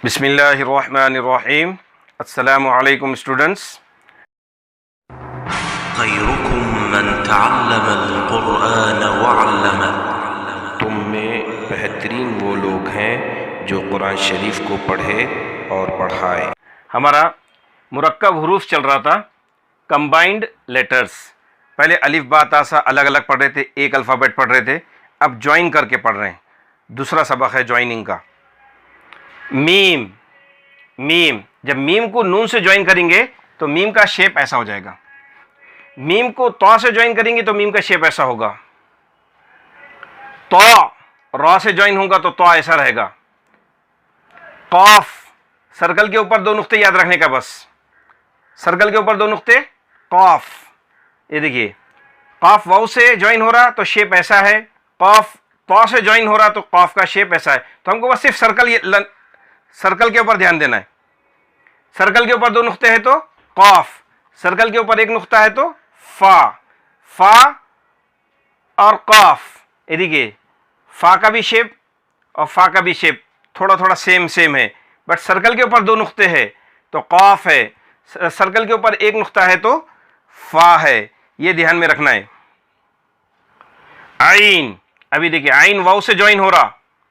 बिस्मिल्लाहिर्रहमानिर्रहीम। अस्सलामु अलैकुम स्टूडेंट्स। खैरुकुम मन तअल्लमल कुरआन वअल्लमह। तुम में बेहतरीन वो लोग हैं जो कुरान शरीफ को पढ़े और पढ़ाए। हमारा मुरक्कब हुरूफ चल रहा था, कंबाइंड लेटर्स। पहले अलिफ बा ता सा अलग अलग पढ़ रहे थे, एक अल्फ़ाबेट पढ़ रहे थे, अब ज्वाइन करके पढ़ रहे हैं। दूसरा सबक है ज्वाइनिंग का। मीम, मीम जब मीम को नून से ज्वाइन करेंगे तो मीम का शेप ऐसा हो जाएगा। मीम को तौ से ज्वाइन करेंगे तो मीम का शेप ऐसा होगा। तौ रॉ से ज्वाइन होगा तो तौ ऐसा रहेगा। कॉफ, सर्कल के ऊपर दो नुक्ते याद रखने का, बस सर्कल के ऊपर दो नुक्ते। कॉफ, ये देखिए, कॉफ वाउ से ज्वाइन हो रहा तो शेप ऐसा है। कॉफ तौ से ज्वाइन हो रहा तो कॉफ का शेप ऐसा है। तो हमको बस सिर्फ सर्कल के ऊपर ध्यान देना है। सर्कल के ऊपर दो नुक्ते हैं तो कॉफ, सर्कल के ऊपर एक नुक्ता है तो फा। फा और कॉफ, ये देखिए, फा का भी शेप और फा का भी शेप थोड़ा थोड़ा सेम सेम है, बट सर्कल के ऊपर दो नुक्ते हैं तो कॉफ है, सर्कल के ऊपर एक नुक्ता है तो फा है। ये ध्यान में रखना है। आइन, अभी देखिए, आइन वाउ से ज्वाइन हो रहा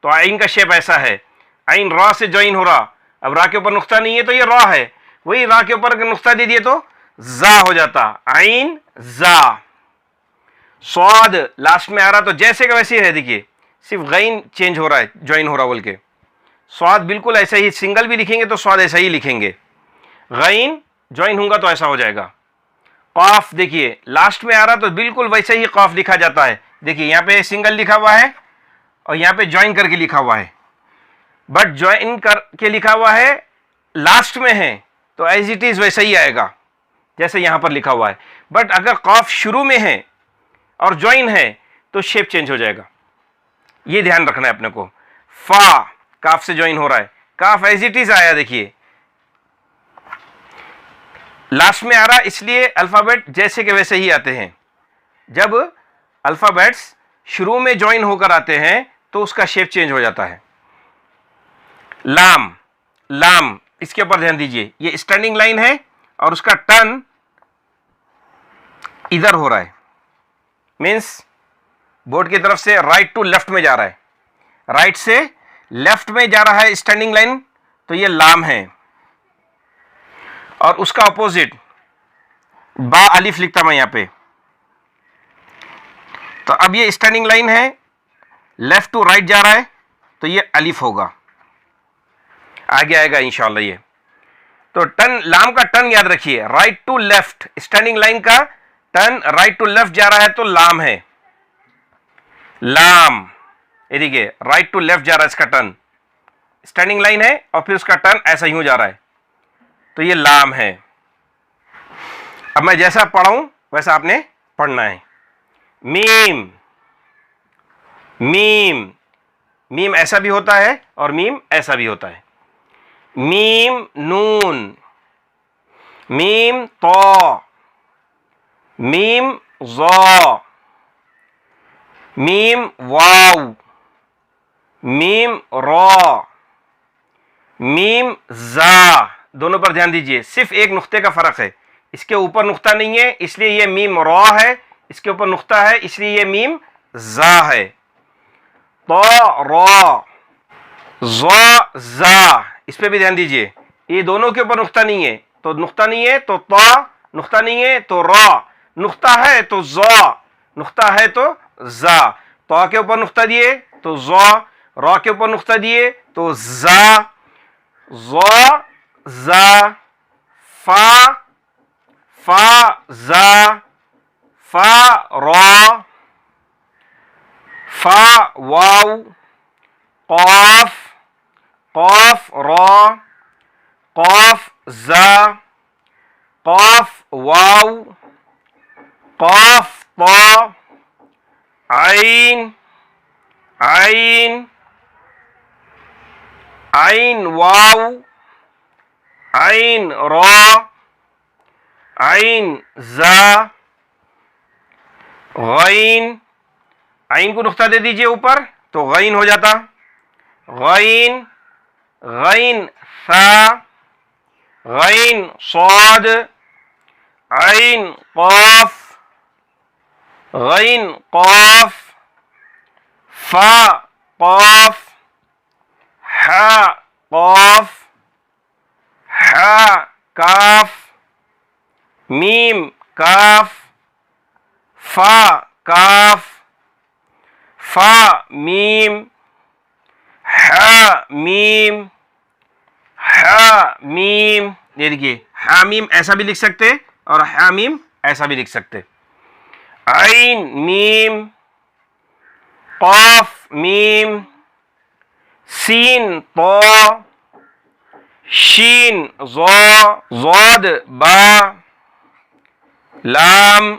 तो आइन का शेप ऐसा है। आइन रा से ज्वाइन हो रहा, अब रा के ऊपर नुक्ता नहीं है तो ये रा है, वही रा के ऊपर नुक्ता दे दिए तो जा हो जाता। आइन जा। स्वाद लास्ट में आ रहा तो जैसे का वैसे ही है, देखिए सिर्फ गैन चेंज हो रहा है, ज्वाइन हो रहा बोल के। स्वाद बिल्कुल ऐसा ही, सिंगल भी लिखेंगे तो स्वाद ऐसा ही लिखेंगे। गैन ज्वाइन होगा तो ऐसा हो जाएगा। कॉफ देखिए, लास्ट में आ रहा तो बिल्कुल वैसे ही कॉफ लिखा जाता है। देखिए यहाँ पे सिंगल लिखा हुआ है और यहाँ पे ज्वाइन करके लिखा हुआ है, बट ज्वाइन करके लिखा हुआ है लास्ट में है तो एज इट इज वैसा ही आएगा जैसे यहां पर लिखा हुआ है। बट अगर कॉफ शुरू में है और ज्वाइन है तो शेप चेंज हो जाएगा। ये ध्यान रखना है अपने को। फा काफ से ज्वाइन हो रहा है, काफ एज इट इज आया, देखिए लास्ट में आ रहा, इसलिए अल्फाबेट जैसे के वैसे ही आते हैं। जब अल्फाबेट्स शुरू में ज्वाइन होकर आते हैं तो उसका शेप चेंज हो जाता है। लाम, लाम इसके ऊपर ध्यान दीजिए, ये स्टैंडिंग लाइन है और उसका टर्न इधर हो रहा है, मीन्स बोर्ड की तरफ से राइट टू लेफ्ट में जा रहा है। राइट से लेफ्ट में जा रहा है स्टैंडिंग लाइन, तो ये लाम है। और उसका अपोजिट बा अलिफ लिखता मैं यहां पे, तो अब ये स्टैंडिंग लाइन है, लेफ्ट टू राइट जा रहा है तो ये अलिफ होगा, आगे आएगा इंशाल्लाह। ये तो टर्न, लाम का टर्न याद रखिए, right to left, standing line का टर्न राइट टू लेफ्ट जा रहा है तो लाम है। लाम, ये देखिए राइट टू लेफ्ट जा रहा है, इसका टर्न, स्टैंडिंग लाइन है और फिर उसका टर्न ऐसा यूं जा रहा है तो ये लाम है। अब मैं जैसा पढ़ाऊं वैसा आपने पढ़ना है। मीम, मीम, मीम ऐसा भी होता है और मीम ऐसा भी होता है। मीम नून, मीम तो, मीम ज़ा, मीम वाव, मीम रॉ, मीम जा। दोनों पर ध्यान दीजिए, सिर्फ एक नुक्ते का फर्क है, इसके ऊपर नुक्ता नहीं है इसलिए ये मीम रॉ है, इसके ऊपर नुक्ता है इसलिए ये मीम जा है। तो रॉ, ज़ा जा, इस पे भी ध्यान दीजिए, ये दोनों के ऊपर नुक्ता नहीं है तो नुक्ता नहीं है तो ता, नुक्ता नहीं है तो रॉ, नुक्ता है तो ज़ा, नुक्ता है तो जा। तो के ऊपर नुक्ता दिए तो ज़ा, रॉ के ऊपर नुक्ता दिए तो जा, ज़ा जा। फा, फा जा, फा रॉ, फा वाव, कॉफ, कॉफ रॉ, कॉफ जा, कॉफ वाव, कॉफ तो, आइन, आइन, आइन वाव, आइन रॉ, आइन जा, गैन, आइन को नुक्ता दे दीजिए ऊपर तो गैन हो जाता। गैन गैन सा, गैन सौद, ऐन क़ाफ, गैन क़ाफ, फा क़ाफ, हा क़ाफ, हा काफ, मीम काफ, फा काफ, फा मीम, हा मीम, हा मीम। ये देखिए हामीम ऐसा भी लिख सकते और हामीम ऐसा भी लिख सकते। ऐन मीम, क़ाफ मीम, सीन तो, शीन ज़ा, ज़ाद बा, लाम,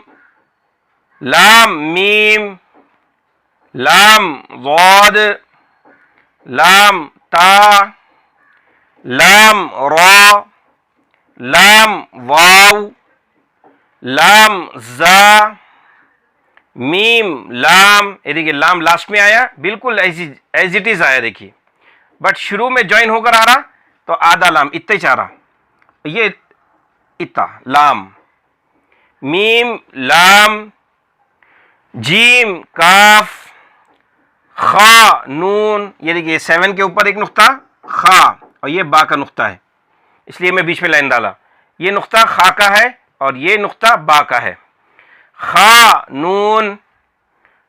लाम मीम, लाम ज़ाद, लाम ता, लाम रा, लाम वाव, लाम जा, मीम लाम। ये देखिए लाम लास्ट में आया, बिल्कुल एज इट इज आया देखिए, बट शुरू में ज्वाइन होकर आ रहा तो आधा लाम इतना ही चाह रहा, ये इतना लाम, मीम लाम, जीम काफ, खा नून। ये देखिए 7 के ऊपर एक नुक्ता खा और ये बा का नुक्ता है, इसलिए मैं बीच में लाइन डाला। ये नुक्ता खा का है और ये नुक्ता बा का है। खा नून,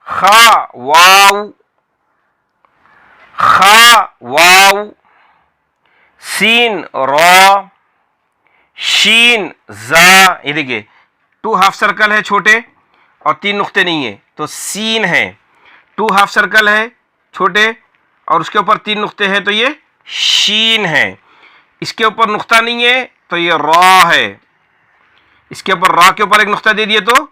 खा वाव, खा वाव, सीन रा, शीन जा। ये देखिए 2 हाफ सर्कल है छोटे और 3 नुक्ते नहीं है तो सीन है, 2 हाफ सर्कल है छोटे और उसके ऊपर 3 नुक्ते हैं तो ये शीन है। इसके ऊपर नुक्ता नहीं है तो ये रा है, इसके ऊपर रा के ऊपर एक नुक्ता दे दिए तो